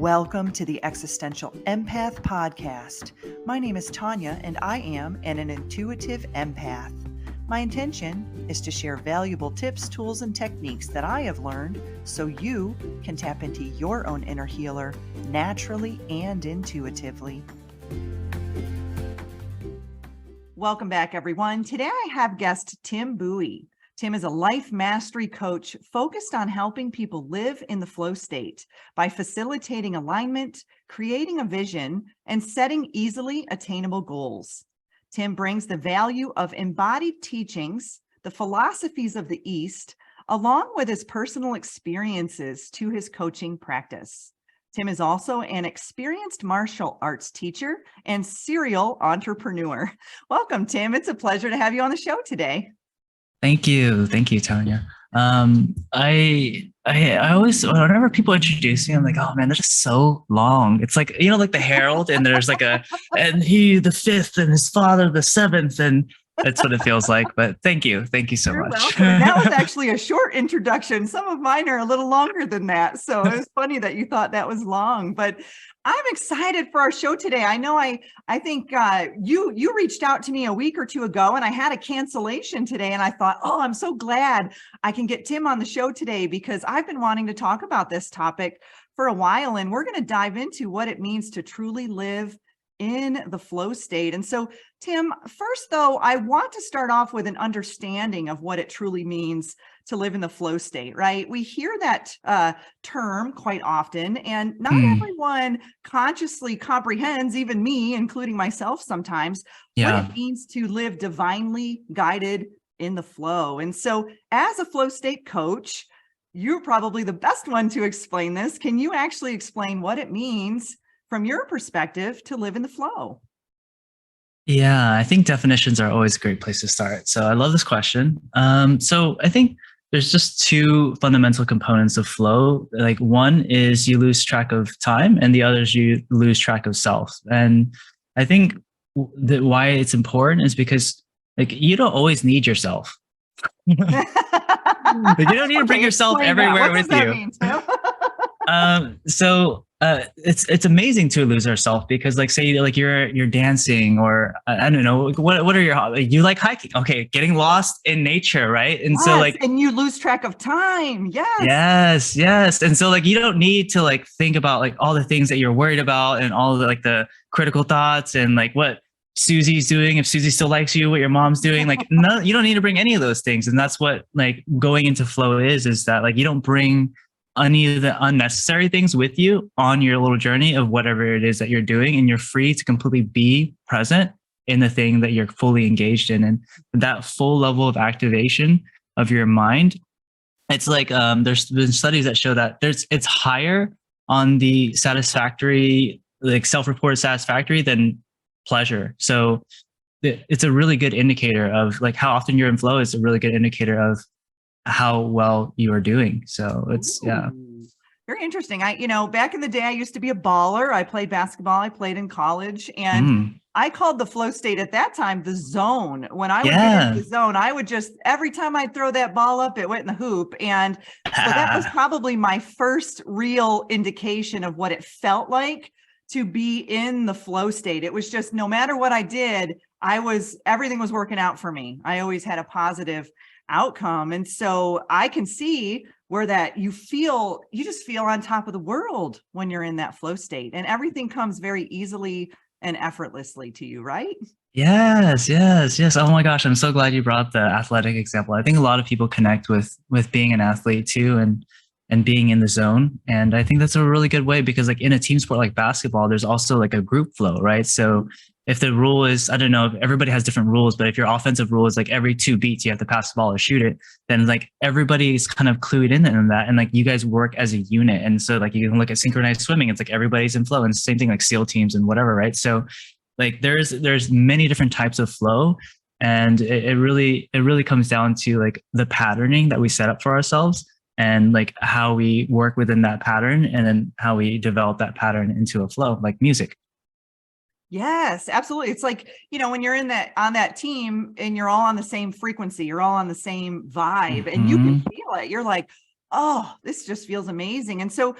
Welcome to the Existential Empath Podcast. My name is Tanya, and I am an intuitive empath. My intention is to share valuable tips, tools, and techniques that I have learned so you can tap into your own inner healer naturally and intuitively. Welcome back, everyone. Today I have guest Tim Bui. Tim is a life mastery coach focused on helping people live in the flow state by facilitating alignment, creating a vision, and setting easily attainable goals. Tim brings the value of embodied teachings, the philosophies of the East, along with his personal experiences to his coaching practice. Tim is also an experienced martial arts teacher and serial entrepreneur. Welcome, Tim. It's a pleasure to have you on the show today. Thank you, Tanya. I always, whenever people introduce me, I'm like, oh man, they're just so long. It's like, like the Herald, and there's like and he the fifth, and his father the seventh, and that's what it feels like. But thank you so You're much. welcome. That was actually a short introduction. Some of mine are a little longer than that, so it was funny that you thought that was long. But I'm excited for our show today. I know I think you reached out to me a week or two ago, and I had a cancellation today, and I thought, oh, I'm so glad I can get Tim on the show today because I've been wanting to talk about this topic for a while, and we're going to dive into what it means to truly live in the flow state. And so, Tim, first though, I want to start off with an understanding of what it truly means to live in the flow state, right? We hear that term quite often, and not everyone consciously comprehends, even me, including myself sometimes, what it means to live divinely guided in the flow. And so as a flow state coach, you're probably the best one to explain this. Can you actually explain what it means from your perspective to live in the flow? Yeah, I think definitions are always a great place to start. So I love this question. So I think there's just two fundamental components of flow. Like one is you lose track of time, and the other is you lose track of self. And I think that why it's important is because like you don't always need yourself. You don't need to bring yourself everywhere with you. It's amazing to lose ourselves because like say like you're dancing or I don't know what are your hobbies? You like hiking, okay, getting lost in nature, right? And yes, so like and you lose track of time. Yes, and so like you don't need to like think about like all the things that you're worried about and all the like the critical thoughts and like what Susie's doing, if Susie still likes you, what your mom's doing, like no, you don't need to bring any of those things. And that's what like going into flow is that like you don't bring any of the unnecessary things with you on your little journey of whatever it is that you're doing, and you're free to completely be present in the thing that you're fully engaged in. And that full level of activation of your mind, it's like there's been studies that show that it's higher on the satisfactory, like self-reported satisfactory than pleasure. So it's a really good indicator of like how often you're in flow is a really good indicator of how well you are doing. So it's very interesting. Back in the day, I used to be a baller. I played basketball. I played in college, and I called the flow state at that time the zone. When I would get into the zone, I would just every time I'd throw that ball up, it went in the hoop. And so that was probably my first real indication of what it felt like to be in the flow state. It was just no matter what I did, everything was working out for me. I always had a positive outcome. And so I can see where that you just feel on top of the world when you're in that flow state, and everything comes very easily and effortlessly to you, right? Yes. Oh my gosh, I'm so glad you brought the athletic example. I think a lot of people connect with being an athlete too, and being in the zone. And I think that's a really good way because like in a team sport like basketball, there's also like a group flow, right? So if the rule is, I don't know, if everybody has different rules, but if your offensive rule is like every 2 beats, you have to pass the ball or shoot it, then like everybody's kind of clued in that. And like you guys work as a unit. And so like you can look at synchronized swimming, it's like everybody's in flow, and same thing like SEAL teams and whatever, right? So like there's many different types of flow. And it really comes down to like the patterning that we set up for ourselves and like how we work within that pattern, and then how we develop that pattern into a flow, like music. Yes, absolutely. It's like, when you're on that team and you're all on the same frequency, you're all on the same vibe, and you can feel it. You're like, oh, this just feels amazing. And so,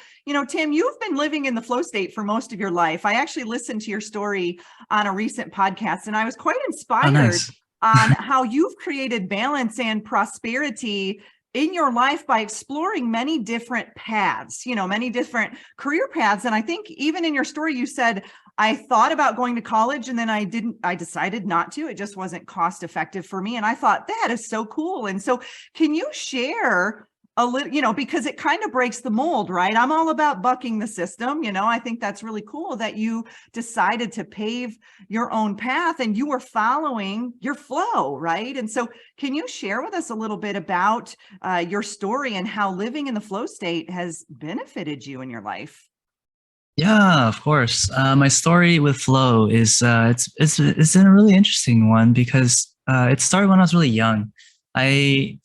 Tim, you've been living in the flow state for most of your life. I actually listened to your story on a recent podcast, and I was quite Oh, inspired nice. on how you've created balance and prosperity in your life by exploring many different paths, many different career paths. And I think even in your story, you said, I thought about going to college and then I decided not to. It just wasn't cost effective for me. And I thought that is so cool. And so can you share a little, because it kind of breaks the mold, right? I'm all about bucking the system. I think that's really cool that you decided to pave your own path and you were following your flow, right? And so can you share with us a little bit about your story and how living in the flow state has benefited you in your life? Yeah, of course. My story with flow is it's a really interesting one because it started when I was really young. I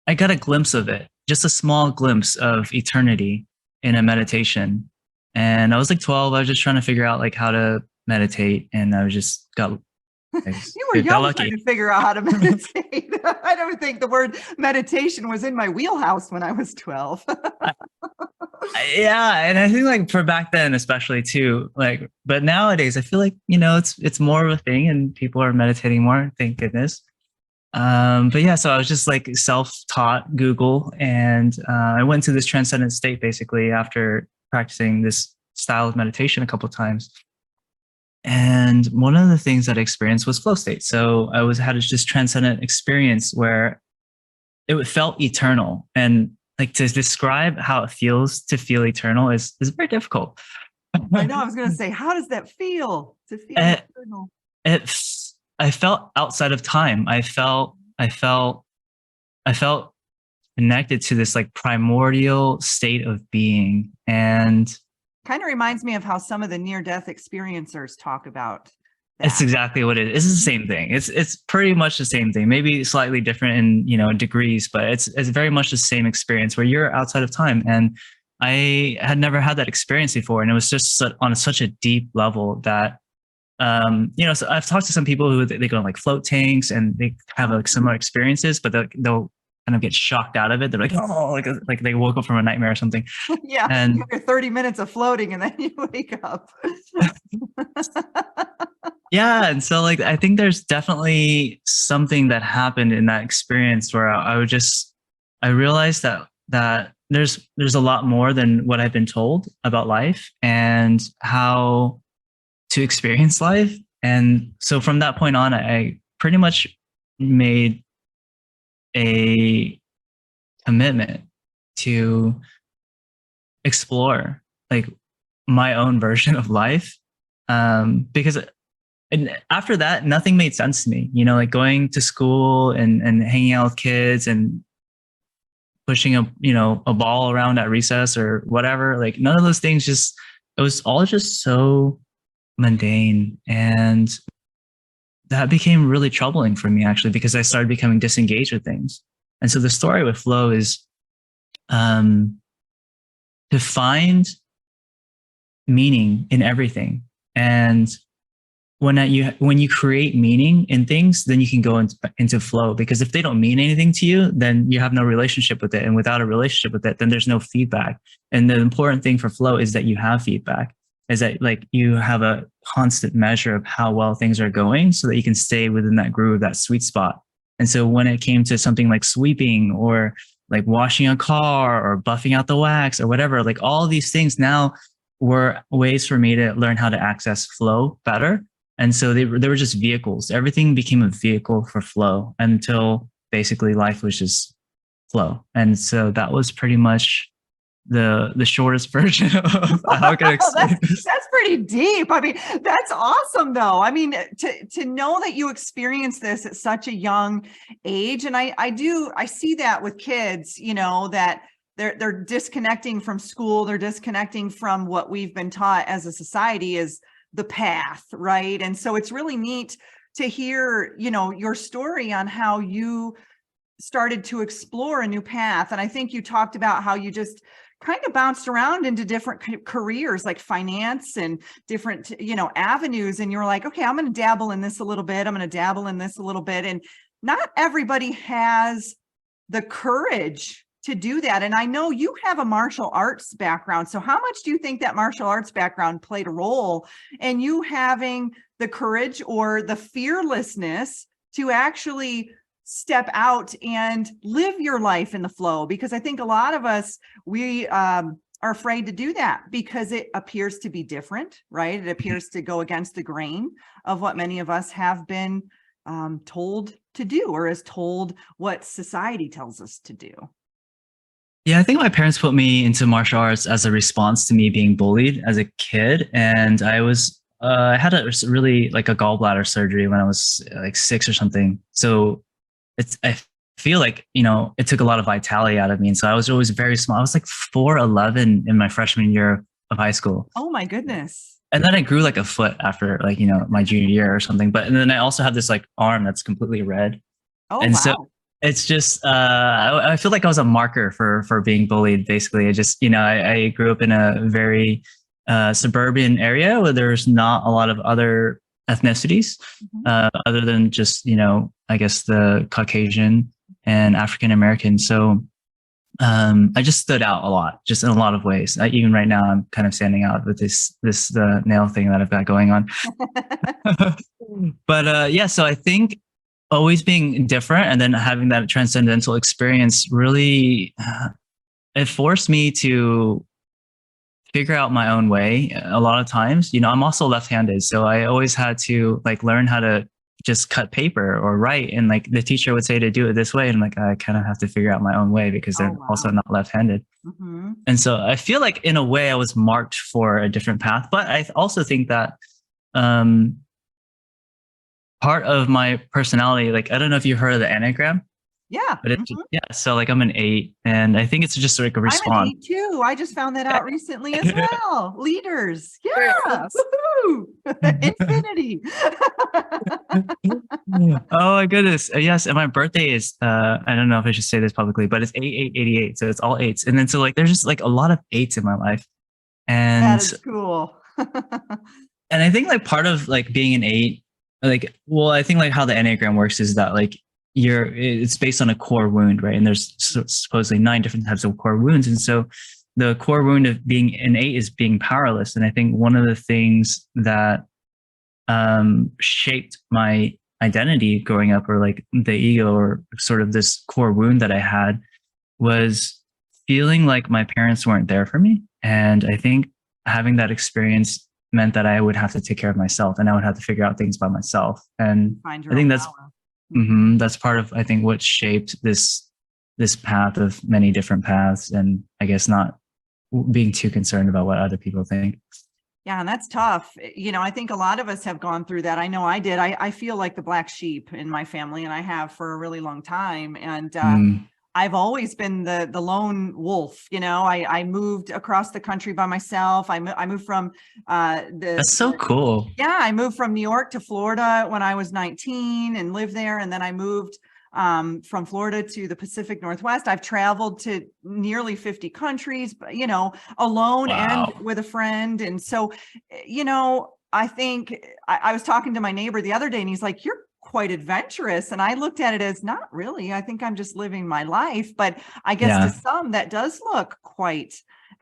I got a glimpse of it, just a small glimpse of eternity in a meditation. And I was like 12. I was just trying to figure out like how to meditate, and I was just You were got young trying lucky. to figure out how to meditate. I don't think the word meditation was in my wheelhouse when I was 12. Yeah, and I think like for back then, especially too, like, but nowadays, I feel like it's more of a thing, and people are meditating more. Thank goodness. But yeah, so I was just like self-taught Google, and I went to this transcendent state basically after practicing this style of meditation a couple of times. And one of the things that I experienced was flow state. So I was had this transcendent experience where it felt eternal, and like to describe how it feels to feel eternal is very difficult. I know I was going to say, how does that feel to feel it, eternal? I felt outside of time. I felt connected to this like primordial state of being. And Kind of reminds me of how some of the near-death experiencers talk about it's that. exactly what it is. It's the same thing. It's pretty much the same thing, maybe slightly different in, degrees, but it's very much the same experience where you're outside of time. And I had never had that experience before. And it was just on such a deep level that, so I've talked to some people who they go on like float tanks and they have like similar experiences, but they'll kind of get shocked out of it. They're like, oh, like they woke up from a nightmare or something. Yeah, you And have your 30 minutes of floating and then you wake up. yeah, and so like I think there's definitely something that happened in that experience where I realized that there's a lot more than what I've been told about life and how to experience life. And so from that point on, I pretty much made a commitment to explore like my own version of life. Because and after that, nothing made sense to me, like going to school and hanging out with kids and pushing a ball around at recess or whatever. Like none of those things it was all just so mundane. And that became really troubling for me actually, because I started becoming disengaged with things. And so the story with flow is to find meaning in everything. And when you create meaning in things, then you can go into flow, because if they don't mean anything to you, then you have no relationship with it. And without a relationship with it, then there's no feedback. And the important thing for flow is that you have feedback, is that like you have a constant measure of how well things are going so that you can stay within that groove, that sweet spot. And so when it came to something like sweeping or like washing a car or buffing out the wax or whatever, like all these things now were ways for me to learn how to access flow better. And so they were just vehicles. Everything became a vehicle for flow until basically life was just flow. And so that was pretty much the shortest version of how I can Oh, explain this. that's pretty deep. I mean, that's awesome though. I mean, to know that you experienced this at such a young age. And I see that with kids, that they're disconnecting from school, they're disconnecting from what we've been taught as a society is the path, right? And so it's really neat to hear, your story on how you started to explore a new path. And I think you talked about how you just kind of bounced around into different careers like finance and different, avenues. And you're like, okay, I'm going to dabble in this a little bit. I'm going to dabble in this a little bit. And not everybody has the courage to do that. And I know you have a martial arts background. So how much do you think that martial arts background played a role in you having the courage or the fearlessness to actually step out and live your life in the flow? Because I think a lot of us, we are afraid to do that because it appears to be different, right? It appears to go against the grain of what many of us have been told to do, or is told what society tells us to do. Yeah, I think my parents put me into martial arts as a response to me being bullied as a kid. And I had a really like a gallbladder surgery when I was like 6 or something. So I feel like, it took a lot of vitality out of me. And so I was always very small. I was like 4'11" in my freshman year of high school. Oh my goodness. And then I grew like a foot after like, my junior year or something. And then I also have this like arm that's completely red. Oh, And wow. so it's just, I feel like I was a marker for being bullied. Basically, I just, I grew up in a very suburban area where there's not a lot of other ethnicities, other than just, I guess the Caucasian and African American. So I just stood out a lot, just in a lot of ways. Even right now, I'm kind of standing out with this nail thing that I've got going on. But yeah, so I think always being different and then having that transcendental experience really, it forced me to figure out my own way a lot of times. I'm also left-handed, so I always had to like learn how to just cut paper or write, and like the teacher would say to do it this way, and like I kind of have to figure out my own way because they're also not left-handed. And so I feel like in a way I was marked for a different path, but I also think that part of my personality, like I don't know if you heard of the Enneagram. Yeah. But yeah, so like I'm an 8, and I think it's just like a response. I'm an 8 too. I just found that out recently as well. Leaders. Yeah. Woo-hoo. Infinity. Oh my goodness. Yes. And my birthday is, I don't know if I should say this publicly, but it's 8888. So it's all 8s. And then so like there's just like a lot of 8s in my life. And that is cool. And I think like part of like being an 8, like, well, I think like how the Enneagram works is that like it's based on a core wound, right? And there's supposedly 9 different types of core wounds. And so the core wound of being an 8 is being powerless. And I think one of the things that shaped my identity growing up, or like the ego, or sort of this core wound that I had, was feeling like my parents weren't there for me. And I think having that experience meant that I would have to take care of myself, and I would have to figure out things by myself. And I think that's part of, I think, what shaped this path of many different paths, and I guess not being too concerned about what other people think. Yeah, and that's tough. I think a lot of us have gone through that. I know I did. I feel like the black sheep in my family, and I have for a really long time. And I've always been the lone wolf. I moved across the country by myself. I moved from That's so cool. Yeah, I moved from New York to Florida when I was 19 and lived there. And then I moved from Florida to the Pacific Northwest. I've traveled to nearly 50 countries, alone and with a friend. And so, I think I was talking to my neighbor the other day, and he's like, "You're quite adventurous." And I looked at it as, not really. I think I'm just living my life. But I guess to some that does look quite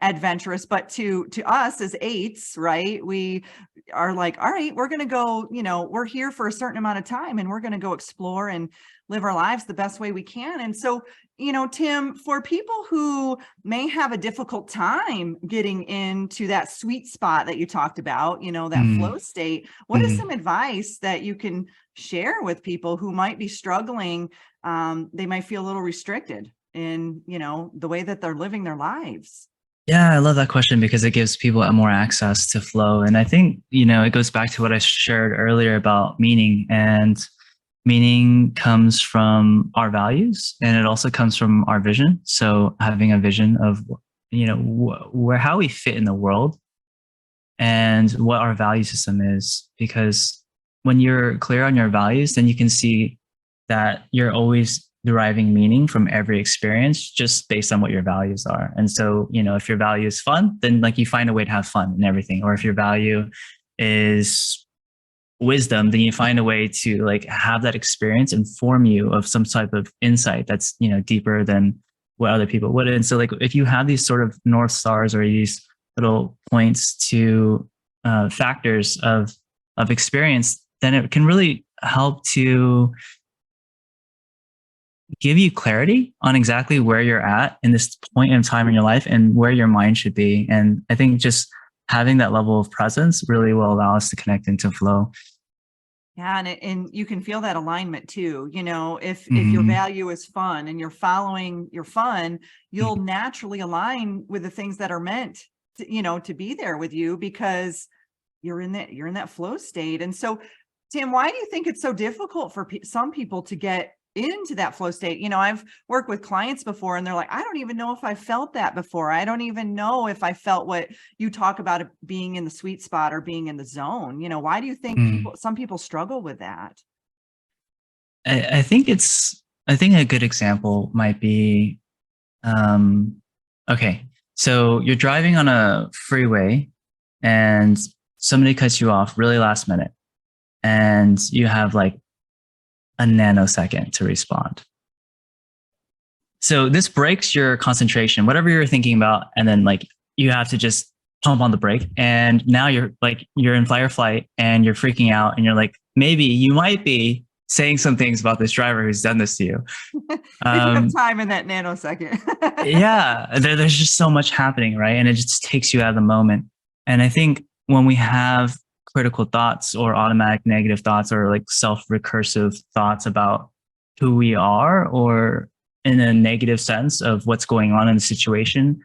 adventurous. But to us as 8s, right, we are like, all right, we're going to go, we're here for a certain amount of time, and we're going to go explore and live our lives the best way we can. And so, Tim, for people who may have a difficult time getting into that sweet spot that you talked about, that flow state, what is some advice that you can share with people who might be struggling? They might feel a little restricted in, the way that they're living their lives. Yeah, I love that question because it gives people more access to flow. And I think, it goes back to what I shared earlier about meaning. And meaning comes from our values, and it also comes from our vision. So having a vision of, how we fit in the world and what our value system is. Because when you're clear on your values, then you can see that you're always deriving meaning from every experience just based on what your values are. And so, if your value is fun, then like you find a way to have fun in everything. Or if your value is wisdom, then you find a way to like have that experience inform you of some type of insight that's, deeper than what other people wouldn't. So like if you have these sort of North Stars or these little points to factors of experience, then it can really help to give you clarity on exactly where you're at in this point in time in your life and where your mind should be. And I think just having that level of presence really will allow us to connect into flow. Yeah, and you can feel that alignment too. If your value is fun and you're following your fun, you'll naturally align with the things that are meant to be there with you, because you're in that flow state. And so, Tim, why do you think it's so difficult for some people to get into that flow state? I've worked with clients before and they're like, I don't even know if I felt that before. I don't even know if I felt what you talk about, it being in the sweet spot or being in the zone. Why do you think some people struggle with that? I think a good example might be, okay, so you're driving on a freeway and somebody cuts you off really last minute and you have like a nanosecond to respond. So this breaks your concentration, whatever you're thinking about. And then like, you have to just pump on the brake. And now you're in fight or flight and you're freaking out. And you're like, maybe you might be saying some things about this driver who's done this to you. If you have time in that nanosecond. Yeah. There's just so much happening, right? And it just takes you out of the moment. And I think when we have critical thoughts or automatic negative thoughts or like self-recursive thoughts about who we are, or in a negative sense of what's going on in the situation,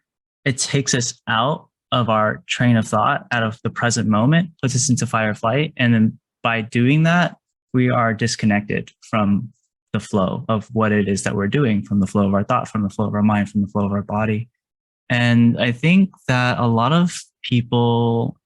it takes us out of our train of thought, out of the present moment, puts us into fight or flight. And then by doing that, we are disconnected from the flow of what it is that we're doing, from the flow of our thought, from the flow of our mind, from the flow of our body. And I think that a lot of people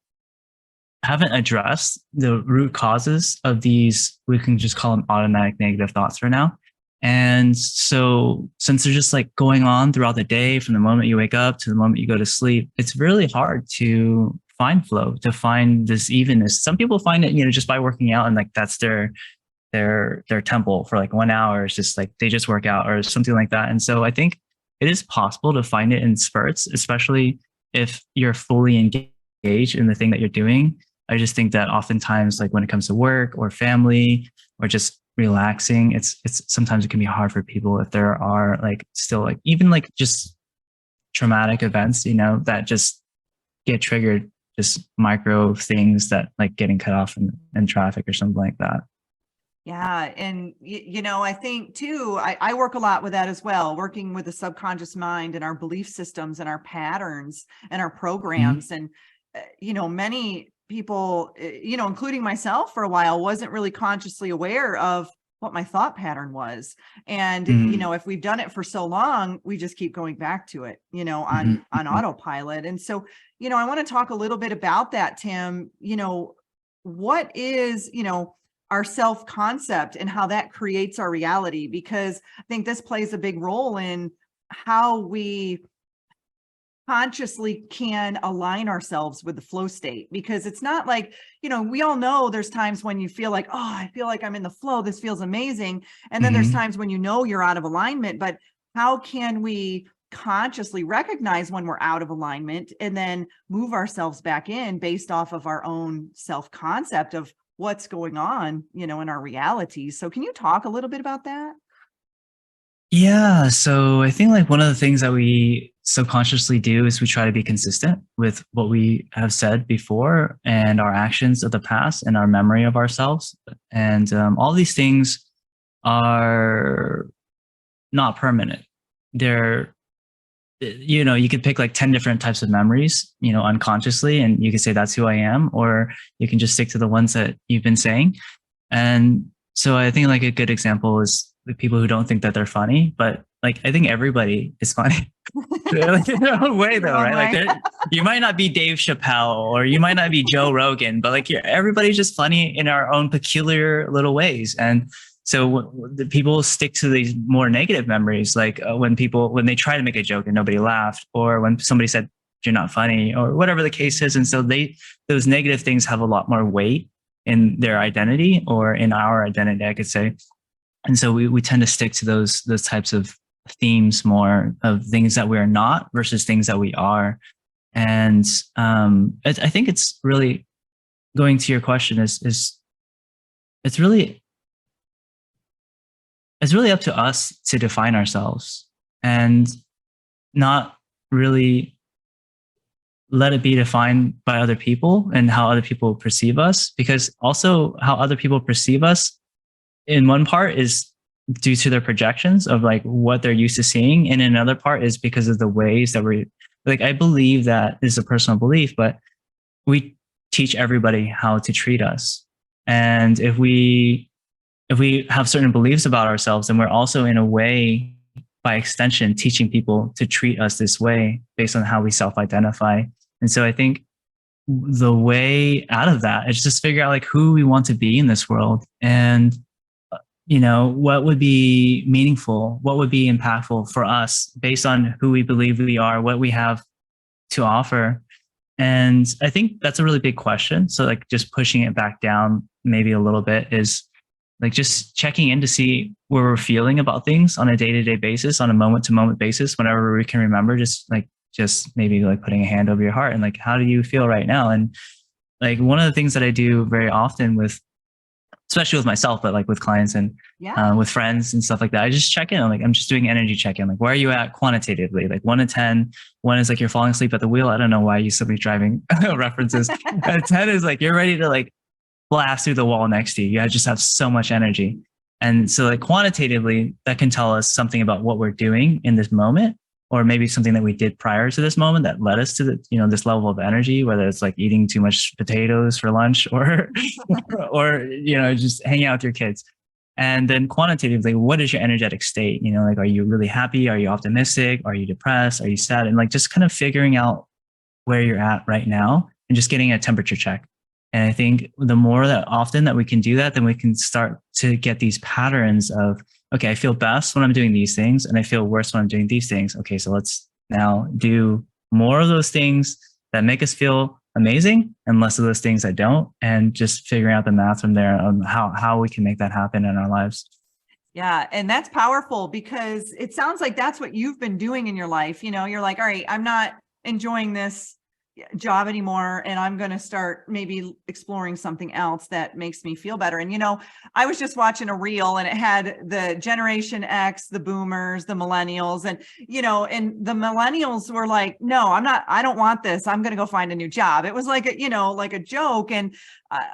haven't addressed the root causes of these, we can just call them automatic negative thoughts for now. And so since they're just like going on throughout the day, from the moment you wake up to the moment you go to sleep, it's really hard to find flow, to find this evenness. Some people find it, just by working out, and like that's their temple for like 1 hour. It's just like they just work out or something like that. And so I think it is possible to find it in spurts, especially if you're fully engaged in the thing that you're doing. I just think that oftentimes, like when it comes to work or family or just relaxing, it's sometimes it can be hard for people if there are like still like even like just traumatic events, that just get triggered, just micro things that like getting cut off in traffic or something like that. Yeah. And, I think too, I work a lot with that as well, working with the subconscious mind and our belief systems and our patterns and our programs. And, many people, including myself for a while, wasn't really consciously aware of what my thought pattern was. And, if we've done it for so long, we just keep going back to it, on autopilot. And so, I want to talk a little bit about that, Tim. What is, our self-concept and how that creates our reality? Because I think this plays a big role in how we consciously can align ourselves with the flow state. Because it's not like, we all know there's times when you feel like, oh, I feel like I'm in the flow, this feels amazing. And then there's times when you're out of alignment. But how can we consciously recognize when we're out of alignment and then move ourselves back in based off of our own self-concept of what's going on, in our reality? So can you talk a little bit about that? Yeah. So I think like one of the things that we subconsciously do is we try to be consistent with what we have said before and our actions of the past and our memory of ourselves. And all these things are not permanent. They're, you could pick like 10 different types of memories, unconsciously, and you can say that's who I am, or you can just stick to the ones that you've been saying. And so I think like a good example is the people who don't think that they're funny, but like I think everybody is funny like, in their own way, though, right? Like you might not be Dave Chappelle or you might not be Joe Rogan, but like everybody's just funny in our own peculiar little ways. And so the people stick to these more negative memories, like when they try to make a joke and nobody laughed, or when somebody said you're not funny, or whatever the case is. And so those negative things have a lot more weight in their identity, or in our identity, I could say. And so we tend to stick to those types of themes more of things that we are not versus things that we are. And I think it's really going to your question is it's really up to us to define ourselves and not really let it be defined by other people and how other people perceive us, because also how other people perceive us in one part is due to their projections of like what they're used to seeing. And another part is because of the ways that we're like, I believe that is a personal belief, but we teach everybody how to treat us. And if we have certain beliefs about ourselves, then we're also in a way, by extension, teaching people to treat us this way based on how we self-identify. And so I think the way out of that is just figure out like who we want to be in this world, and what would be meaningful, what would be impactful for us based on who we believe we are, what we have to offer. And I think that's a really big question. So like just pushing it back down maybe a little bit is like just checking in to see where we're feeling about things on a day-to-day basis, on a moment-to-moment basis, whenever we can remember, just maybe like putting a hand over your heart and like, how do you feel right now? And like one of the things that I do very often with, especially with myself, but like with clients and with friends and stuff like that, I just check in. Like I'm just doing energy check-in. Like, where are you at quantitatively? Like 1 to 10. 1 is like you're falling asleep at the wheel. I don't know why you still be driving references. 10 is like you're ready to like blast through the wall next to you. You just have so much energy. And so like quantitatively, that can tell us something about what we're doing in this moment, or maybe something that we did prior to this moment that led us to this level of energy, whether it's like eating too much potatoes for lunch or just hanging out with your kids. And then quantitatively, what is your energetic state? Like, are you really happy? Are you optimistic? Are you depressed? Are you sad? And like just kind of figuring out where you're at right now and just getting a temperature check. And I think the more that often that we can do that, then we can start to get these patterns of, okay, I feel best when I'm doing these things and I feel worse when I'm doing these things. Okay, so let's now do more of those things that make us feel amazing and less of those things that don't, and just figuring out the math from there on how we can make that happen in our lives. Yeah. And that's powerful, because it sounds like that's what you've been doing in your life. You're like, all right, I'm not enjoying this job anymore, and I'm going to start maybe exploring something else that makes me feel better. And I was just watching a reel, and it had the Generation X, the boomers, the millennials, and and the millennials were like, no, I don't want this, I'm going to go find a new job. It was like a joke. And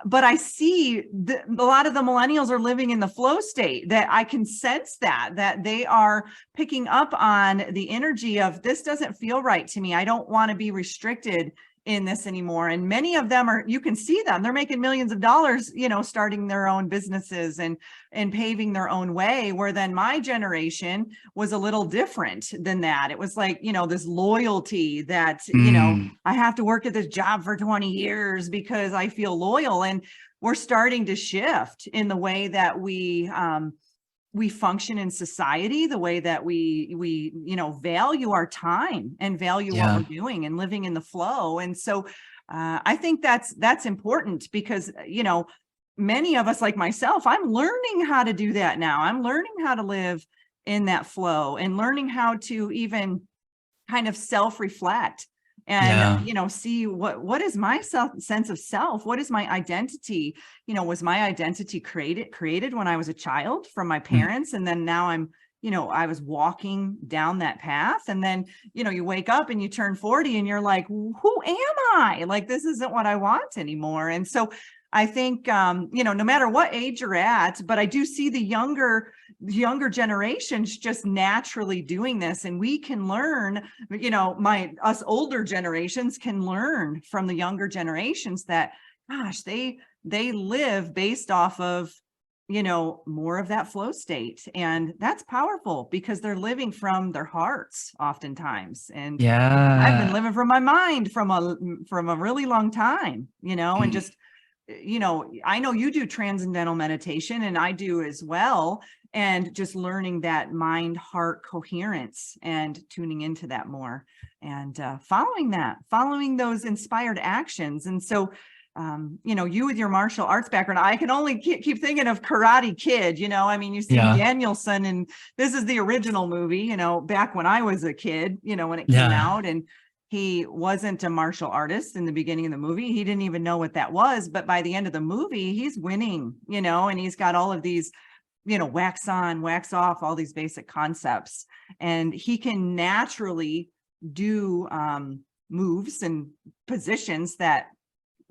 but I see a lot of the millennials are living in the flow state, that I can sense that they are picking up on the energy of, this doesn't feel right to me. I don't want to be restricted in this anymore. And many of them you can see them, they're making millions of dollars, starting their own businesses and paving their own way. Where then my generation was a little different than that. It was like, this loyalty that, I have to work at this job for 20 years because I feel loyal. And we're starting to shift in the way that we function in society, the way that we value our time and value what we're doing and living in the flow. And so I think that's important, because many of us, like myself, I'm learning how to do that now. I'm learning how to live in that flow and learning how to even kind of self-reflect and see what is my sense of self, what is my identity. Was my identity created when I was a child from my parents, and then now I'm I was walking down that path, and then you wake up and you turn 40 and you're like, who am I? Like, this isn't what I want anymore. And so I think no matter what age you're at, but I do see the younger generations just naturally doing this, and we can learn, us older generations can learn from the younger generations that, gosh, they live based off of more of that flow state. And that's powerful, because they're living from their hearts oftentimes. And I've been living from my mind from a really long time, and just I know you do transcendental meditation, and I do as well. And just learning that mind heart coherence and tuning into that more, and following those inspired actions. And so you with your martial arts background, I can only keep thinking of Karate Kid. I mean, you see Yeah. Danielson, and this is the original movie, back when I was a kid, when it came Yeah. out, and he wasn't a martial artist in the beginning of the movie. He didn't even know what that was. But by the end of the movie, he's winning, and he's got all of these, wax on, wax off, all these basic concepts. And he can naturally do moves and positions that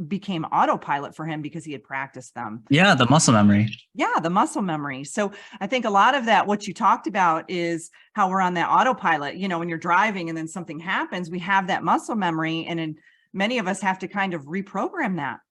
became autopilot for him because he had practiced them. Yeah, the muscle memory. Yeah, the muscle memory. So I think a lot of that, what you talked about, is how we're on that autopilot. When you're driving and then something happens, we have that muscle memory, and many of us have to kind of reprogram that,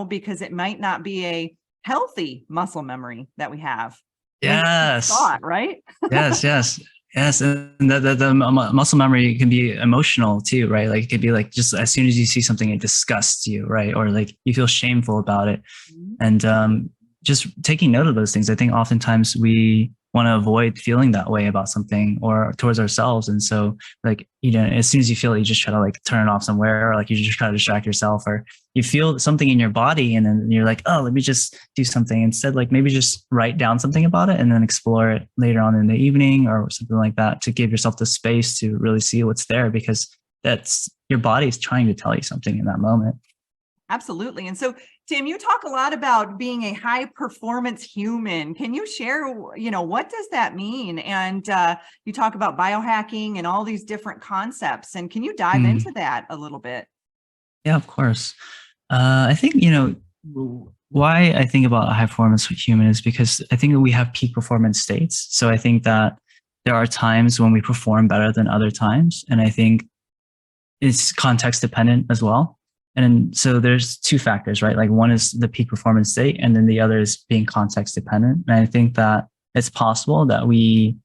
because it might not be a healthy muscle memory that we have. Yes. Thought, right? Yes. And the muscle memory can be emotional too, right? Like it could be like just as soon as you see something, it disgusts you, right? Or like you feel shameful about it. Mm-hmm. And just taking note of those things. I think oftentimes we want to avoid feeling that way about something or towards ourselves. And so like, as soon as you feel it, you just try to like turn it off somewhere, or like you just try to distract yourself, or you feel something in your body and then you're like, oh, let me just do something instead. Like maybe just write down something about it and then explore it later on in the evening or something like that, to give yourself the space to really see what's there, because that's your body is trying to tell you something in that moment. Absolutely. And so, Tim, you talk a lot about being a high performance human. Can you share, what does that mean? And you talk about biohacking and all these different concepts. And can you dive into that a little bit? Yeah, of course. I think, why I think about a high performance human is because I think we have peak performance states. So I think that there are times when we perform better than other times. And I think it's context dependent as well. And so there's two factors, right? Like one is the peak performance state, and then the other is being context dependent. And I think that it's possible that we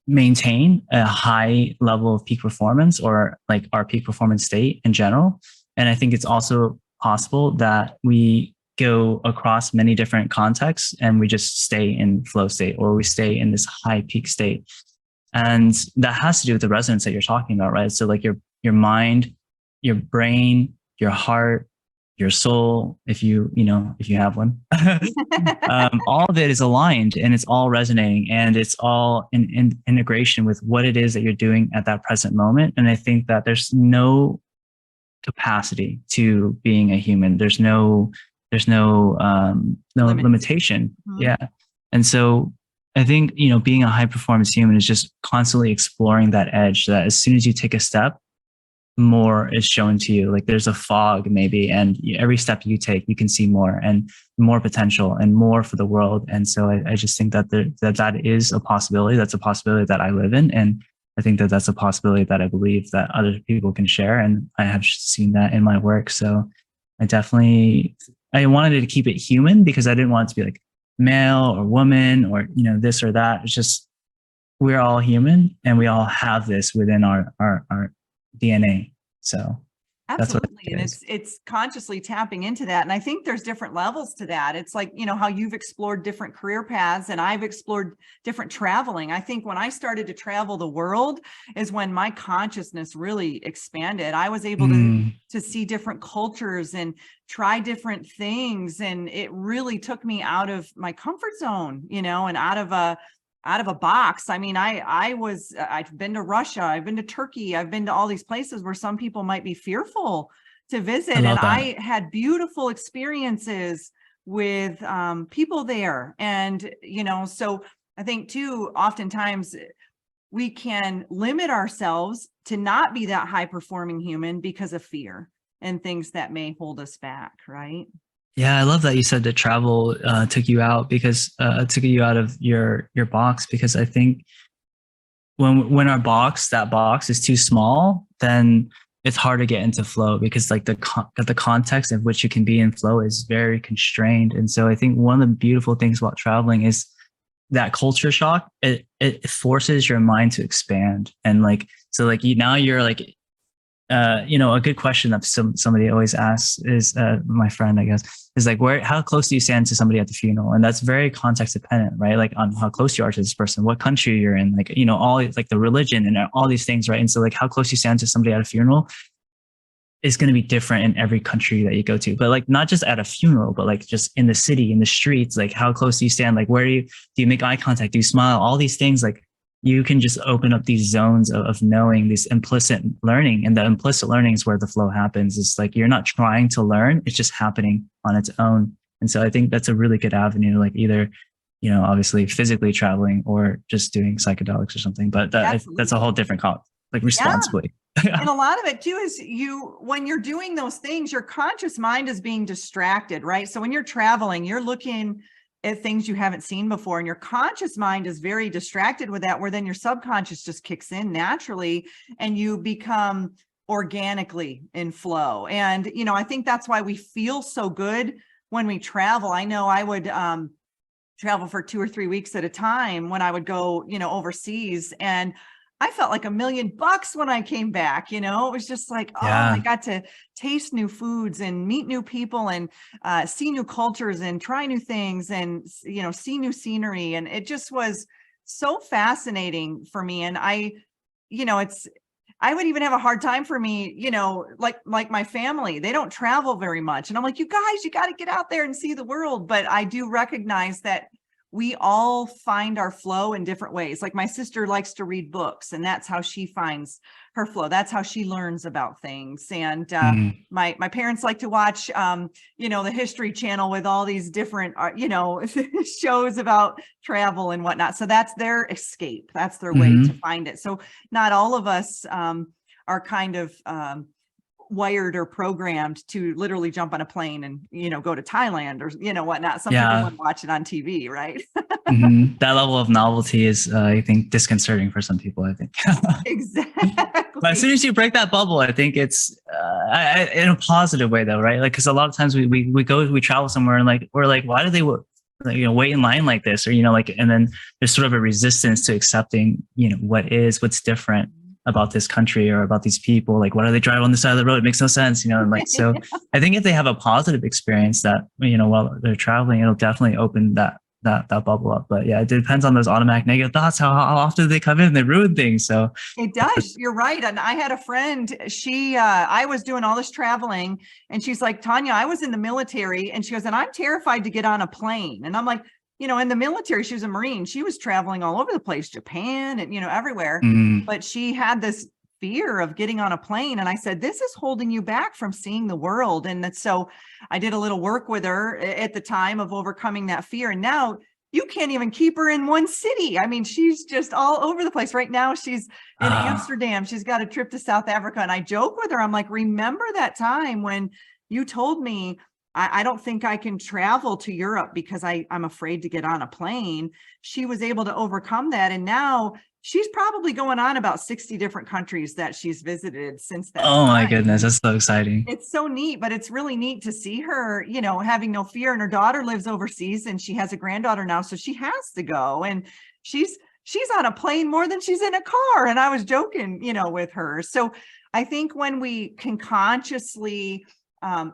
maintain a high level of peak performance, or like our peak performance state in general. And I think it's also possible that we go across many different contexts and we just stay in flow state, or we stay in this high peak state. And that has to do with the resonance that you're talking about, right? So like your mind, your brain, your heart, your soul, if you have one, all of it is aligned and it's all resonating, and it's all in integration with what it is that you're doing at that present moment. And I think that there's no capacity to being a human. There's no limitation. Mm-hmm. Yeah. And so I think, being a high performance human is just constantly exploring that edge, that as soon as you take a step, more is shown to you. Like there's a fog maybe, and every step you take, you can see more and more potential and more for the world. And so I just think that that is a possibility. That's a possibility that I live in. And I think that that's a possibility that I believe that other people can share. And I have seen that in my work. So I wanted to keep it human, because I didn't want it to be like male or woman or, this or that. It's just, we're all human and we all have this within our DNA. So absolutely. And it's consciously tapping into that. And I think there's different levels to that. It's like, how you've explored different career paths and I've explored different traveling. I think when I started to travel the world is when my consciousness really expanded. I was able to see different cultures and try different things. And it really took me out of my comfort zone, and out of a box. I mean, I've been to Russia, I've been to Turkey, I've been to all these places where some people might be fearful to visit. I had beautiful experiences with people there. And, so I think too, oftentimes we can limit ourselves to not be that high performing human because of fear and things that may hold us back, right? Yeah, I love that you said that travel took you out, because took you out of your box, because I think when that box is too small, then it's hard to get into flow, because like the context of which you can be in flow is very constrained. And so I think one of the beautiful things about traveling is that culture shock. It forces your mind to expand, and like so like now you're like. A good question that somebody always asks is, my friend, I guess, is like, how close do you stand to somebody at the funeral? And that's very context dependent, right? Like on how close you are to this person, what country you're in, like, all like the religion and all these things, right? And so like how close you stand to somebody at a funeral is going to be different in every country that you go to, but like not just at a funeral, but like just in the city, in the streets, like how close do you stand? Like where do you make eye contact? Do you smile? All these things, like you can just open up these zones of knowing, this implicit learning. And the implicit learning is where the flow happens. It's like, you're not trying to learn, it's just happening on its own. And so I think that's a really good avenue, like either, obviously physically traveling or just doing psychedelics or something, but that's a whole different like responsibly. Yeah. And a lot of it too is when you're doing those things, your conscious mind is being distracted, right? So when you're traveling, you're looking at things you haven't seen before, and your conscious mind is very distracted with that, where then your subconscious just kicks in naturally and you become organically in flow. And, I think that's why we feel so good when we travel. I know I would travel for 2 or 3 weeks at a time when I would go, overseas, and I felt like $1 million when I came back. It was just like, I got to taste new foods and meet new people and see new cultures and try new things and, see new scenery. And it just was so fascinating for me. And I would even have a hard time for me, like my family, they don't travel very much. And I'm like, you guys, you got to get out there and see the world. But I do recognize that we all find our flow in different ways. Like my sister likes to read books, and that's how she finds her flow. That's how she learns about things. And my parents like to watch, the History Channel with all these different, shows about travel and whatnot. So that's their escape. That's their way to find it. So not all of us are kind of wired or programmed to literally jump on a plane and go to Thailand or whatnot. Some people want to watch it on TV, right? That level of novelty is I think disconcerting for some people, I think. Exactly. But as soon as you break that bubble, I think it's in a positive way though, right? Like, because a lot of times we travel somewhere and like we're like, why do they wait in line like this, or and then there's sort of a resistance to accepting what's different about this country or about these people. Like, why do they drive on the side of the road? It makes no sense, and like, so I think if they have a positive experience that, while they're traveling, it'll definitely open that bubble up. But yeah, it depends on those automatic negative thoughts. How often do they come in? They ruin things. So it does. You're right. And I had a friend, I was doing all this traveling, and she's like, Tanya, I was in the military. And she goes, and I'm terrified to get on a plane. And I'm like, in the military, she was a Marine. She was traveling all over the place, Japan and, everywhere. But she had this fear of getting on a plane. And I said, this is holding you back from seeing the world. And so I did a little work with her at the time of overcoming that fear. And now you can't even keep her in one city. I mean, she's just all over the place. Right now, she's in Amsterdam. She's got a trip to South Africa. And I joke with her. I'm like, remember that time when you told me, I don't think I can travel to Europe because I'm afraid to get on a plane. She was able to overcome that. And now she's probably going on about 60 different countries that she's visited since that. Oh my goodness. That's so exciting. It's so neat, but it's really neat to see her, having no fear. And her daughter lives overseas and she has a granddaughter now. So she has to go, and she's on a plane more than she's in a car. And I was joking, with her. So I think when we can consciously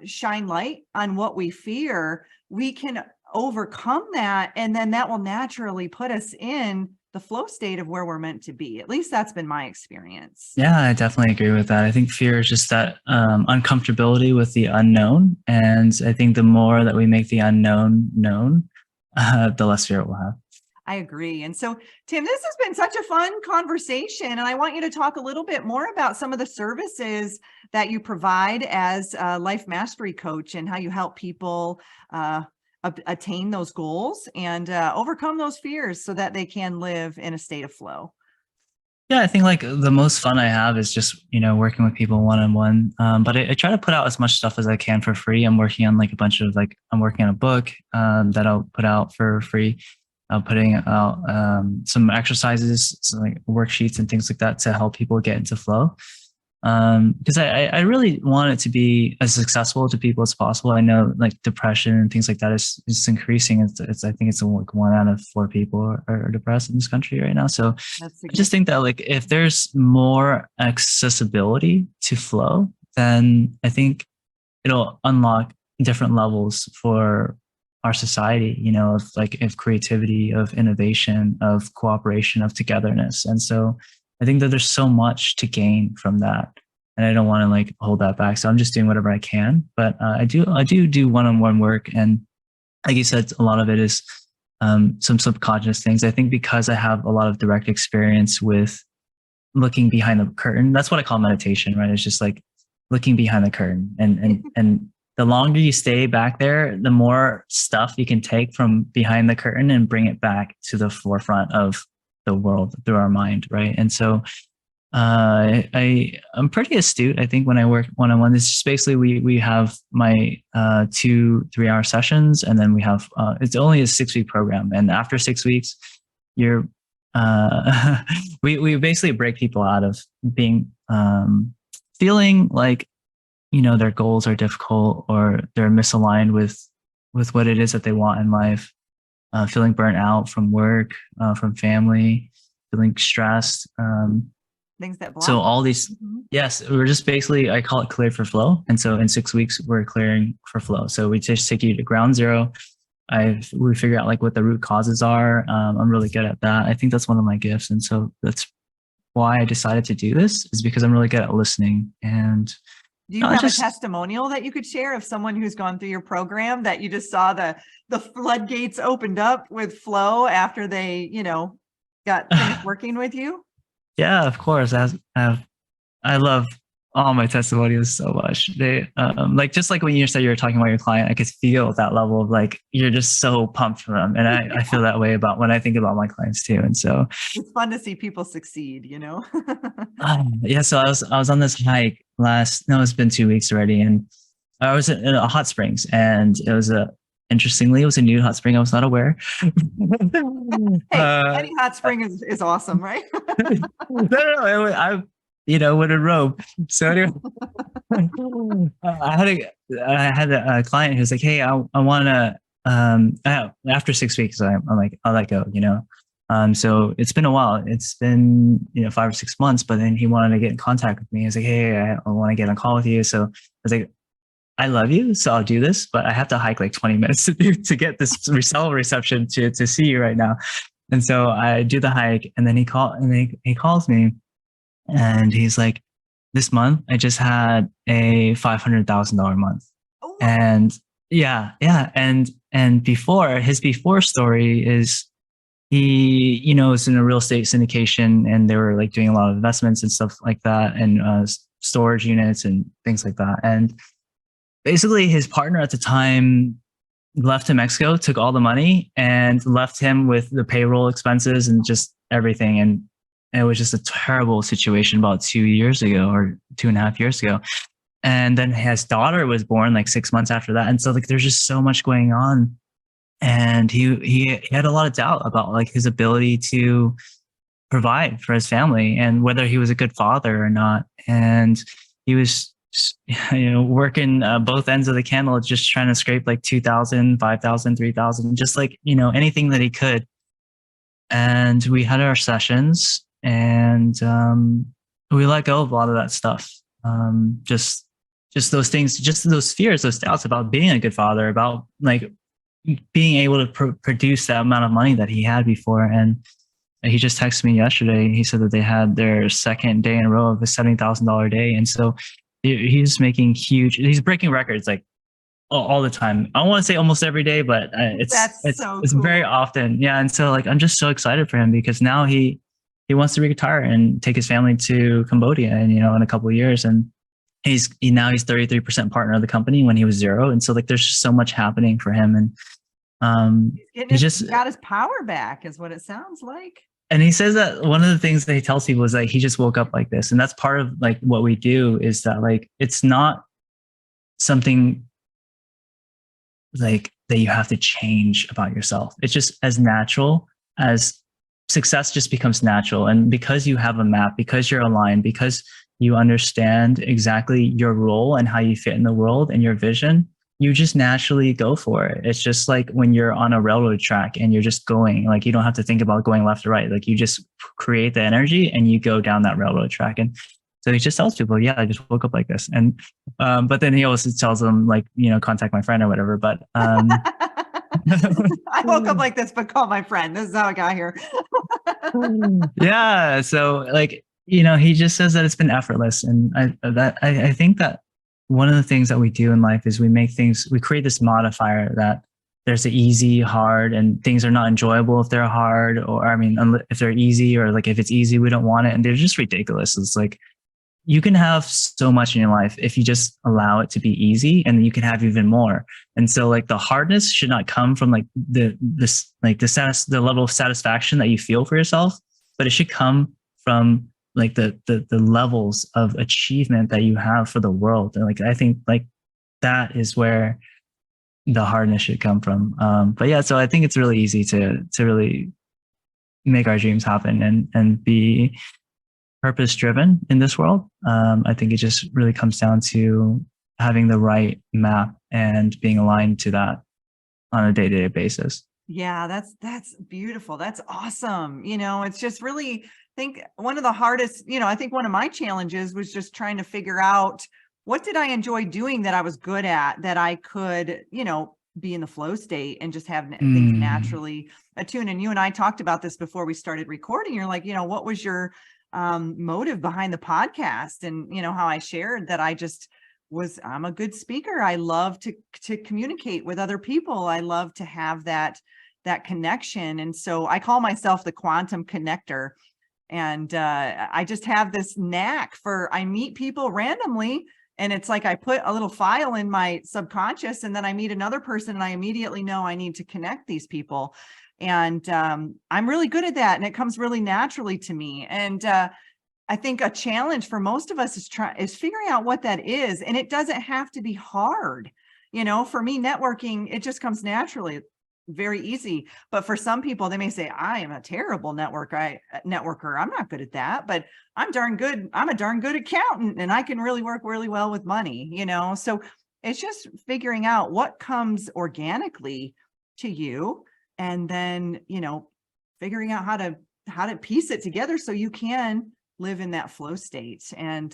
shine light on what we fear, we can overcome that. And then that will naturally put us in the flow state of where we're meant to be. At least that's been my experience. Yeah, I definitely agree with that. I think fear is just that uncomfortability with the unknown. And I think the more that we make the unknown known, the less fear it will have. I agree. And so, Tim, this has been such a fun conversation, and I want you to talk a little bit more about some of the services that you provide as a life mastery coach and how you help people attain those goals and overcome those fears so that they can live in a state of flow. Yeah, I think like the most fun I have is just, working with people one-on-one. But I try to put out as much stuff as I can for free. I'm working on I'm working on a book that I'll put out for free. I'm putting out some exercises, some like worksheets and things like that to help people get into flow. Because I really want it to be as accessible to people as possible. I know like depression and things like that is increasing. I think it's like 1 out of 4 people are depressed in this country right now. So I just think that like if there's more accessibility to flow, then I think it'll unlock different levels for our society, of creativity, of innovation, of cooperation, of togetherness. And so I think that there's so much to gain from that. and I don't want to like hold that back. So I'm just doing whatever I can. But I do one-on-one work, and like you said, a lot of it is some subconscious things. I think because I have a lot of direct experience with looking behind the curtain. That's what I call meditation, right? It's just like looking behind the curtain, and the longer you stay back there, the more stuff you can take from behind the curtain and bring it back to the forefront of the world through our mind, right? And so I'm pretty astute. I think when I work one-on-one, it's just basically we have my 2 3 hour sessions, and then we have it's only a 6 week program, and after 6 weeks, you're we basically break people out of being feeling like their goals are difficult or they're misaligned with what it is that they want in life, feeling burnt out from work, from family, feeling stressed. Things that block. So all these, yes, we're just basically, I call it clear for flow. And so in 6 weeks, we're clearing for flow. So we just take you to ground zero. We figure out like what the root causes are. I'm really good at that. I think that's one of my gifts. And so that's why I decided to do this, is because I'm really good at listening. And do you have a testimonial that you could share of someone who's gone through your program that you just saw the floodgates opened up with flow after they, got finished working with you? Yeah, of course. I love all my testimonials so much. They like, just like when you said you were talking about your client, I could feel that level of like, you're just so pumped for them. And I feel that way about when I think about my clients too. And so it's fun to see people succeed, Yeah. So I was on this hike it's been 2 weeks already. And I was in a hot springs, and interestingly, it was a nude hot spring. I was not aware. Hey, any hot spring is awesome, right? No, I with a robe. So anyway, I had a client who's like, "Hey, I want to." After 6 weeks, I'm like, I'll let go. So it's been a while. It's been 5 or 6 months, but then he wanted to get in contact with me. He's like, "Hey, I want to get on call with you." So I was like, I love you, so I'll do this, but I have to hike like 20 minutes to get this cell reception to see you right now. And so I do the hike, and then he calls me, and he's like, "This month I just had a $500,000 month." Oh. And yeah. And before story is he, was in a real estate syndication, and they were like doing a lot of investments and stuff like that, and storage units and things like that. And basically his partner at the time left to Mexico, took all the money, and left him with the payroll expenses and just everything. And it was just a terrible situation about 2 years ago, or 2.5 years ago. And then his daughter was born like 6 months after that. And so like, there's just so much going on. And he had a lot of doubt about like his ability to provide for his family and whether he was a good father or not. And he was working both ends of the candle, just trying to scrape like 2,000, 5,000, 3,000, just like, anything that he could. And we had our sessions, and we let go of a lot of that stuff. Just those things, just those fears, those doubts about being a good father, about like being able to produce that amount of money that he had before. And he just texted me yesterday. He said that they had their second day in a row of a $70,000 day. And so he's making he's breaking records like all the time. I don't want to say almost every day, but it's very often. Yeah. And so like, I'm just so excited for him, because now he wants to retire and take his family to Cambodia, and, in a couple of years. And he's 33% partner of the company when he was 0. And so like, there's just so much happening for him. And he just got his power back, is what it sounds like. And he says that one of the things that he tells people is like, he just woke up like this. And that's part of like what we do, is that like, it's not something like that you have to change about yourself. It's just as natural as success just becomes natural. And because you have a map, because you're aligned, because you understand exactly your role and how you fit in the world and your vision, you just naturally go for it. It's just like when you're on a railroad track and you're just going, like, you don't have to think about going left or right. Like, you just create the energy and you go down that railroad track. And so he just tells people, yeah, I just woke up like this. And, but then he also tells them like, contact my friend or whatever. But, I woke up like this, but call my friend. This is how I got here. Yeah. So like, He just says that it's been effortless. And I think that one of the things that we do in life is we create this modifier that there's the easy, hard, and things are not enjoyable if they're hard, or I mean, if they're easy, or like if it's easy, we don't want it. And they're just ridiculous. It's like, you can have so much in your life if you just allow it to be easy, and you can have even more. And so like the hardness should not come from like the level of satisfaction that you feel for yourself, but it should come from like the levels of achievement that you have for the world. And like, I think like that is where the hardness should come from. But yeah, so I think it's really easy to really make our dreams happen and be purpose driven in this world. I think it just really comes down to having the right map and being aligned to that on a day-to-day basis. Yeah, that's beautiful. That's awesome. It's just really, I think one of the hardest, I think one of my challenges was just trying to figure out what did I enjoy doing that I was good at, that I could, be in the flow state and just have things naturally attune. And you and I talked about this before we started recording. You're like, what was your motive behind the podcast? And how I shared that I'm a good speaker. I love to communicate with other people. I love to have that connection. And so I call myself the quantum connector. And I just have this knack I meet people randomly, and it's like I put a little file in my subconscious, and then I meet another person and I immediately know I need to connect these people. And I'm really good at that. And it comes really naturally to me. And I think a challenge for most of us is figuring out what that is. And it doesn't have to be hard. For me, networking, it just comes naturally, very easy. But for some people, they may say, I am a terrible networker. I'm not good at that, but I'm darn good. I'm a darn good accountant, and I can really work really well with money, So it's just figuring out what comes organically to you, and then, figuring out how to piece it together so you can live in that flow state. And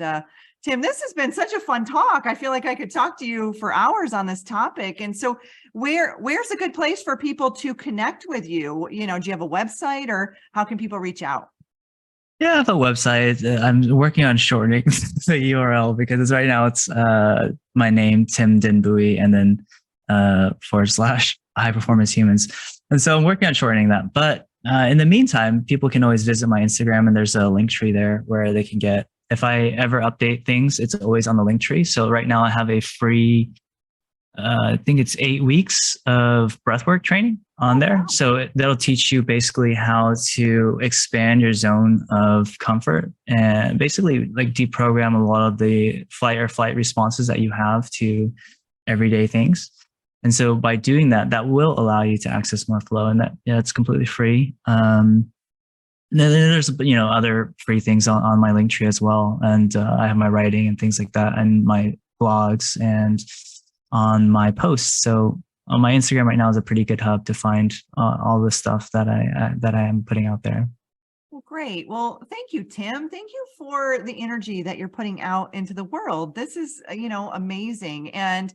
Tim, this has been such a fun talk. I feel like I could talk to you for hours on this topic. And so where's a good place for people to connect with you? Do you have a website, or how can people reach out? Yeah, I have a website. I'm working on shortening the URL because right now it's my name, Tim Bui, and then / high performance humans. And so I'm working on shortening that. But in the meantime, people can always visit my Instagram, and there's a link tree there where they can get, if I ever update things, it's always on the link tree. So right now I have a free, I think it's 8 weeks of breathwork training on there. So that'll teach you basically how to expand your zone of comfort and basically like deprogram a lot of the fight or flight responses that you have to everyday things. And so by doing that, that will allow you to access more flow, and it's completely free. Then there's other free things on my link tree as well, and I have my writing and things like that, and my blogs and on my posts. So on my Instagram right now is a pretty good hub to find all the stuff that I am putting out there. Well, great. Well, thank you, Tim. Thank you for the energy that you're putting out into the world. This is amazing. And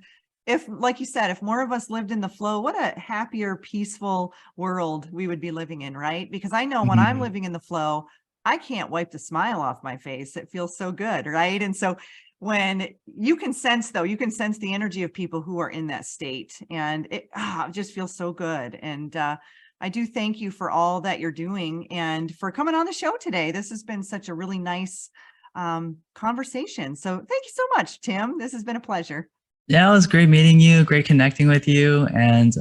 if, like you said, if more of us lived in the flow, what a happier, peaceful world we would be living in, right? Because I know when I'm living in the flow, I can't wipe the smile off my face. It feels so good, right? And so when you can sense the energy of people who are in that state, and it just feels so good. And I do thank you for all that you're doing and for coming on the show today. This has been such a really nice conversation. So thank you so much, Tim. This has been a pleasure. Yeah, it was great meeting you, great connecting with you. And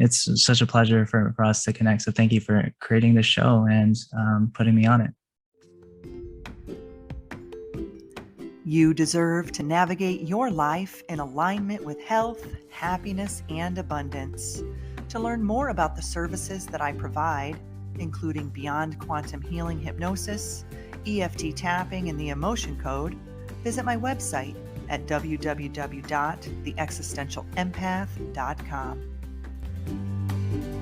it's such a pleasure for us to connect. So thank you for creating the show and putting me on it. You deserve to navigate your life in alignment with health, happiness, and abundance. To learn more about the services that I provide, including Beyond Quantum Healing Hypnosis, EFT tapping, and the Emotion Code, visit my website at www.theexistentialempath.com.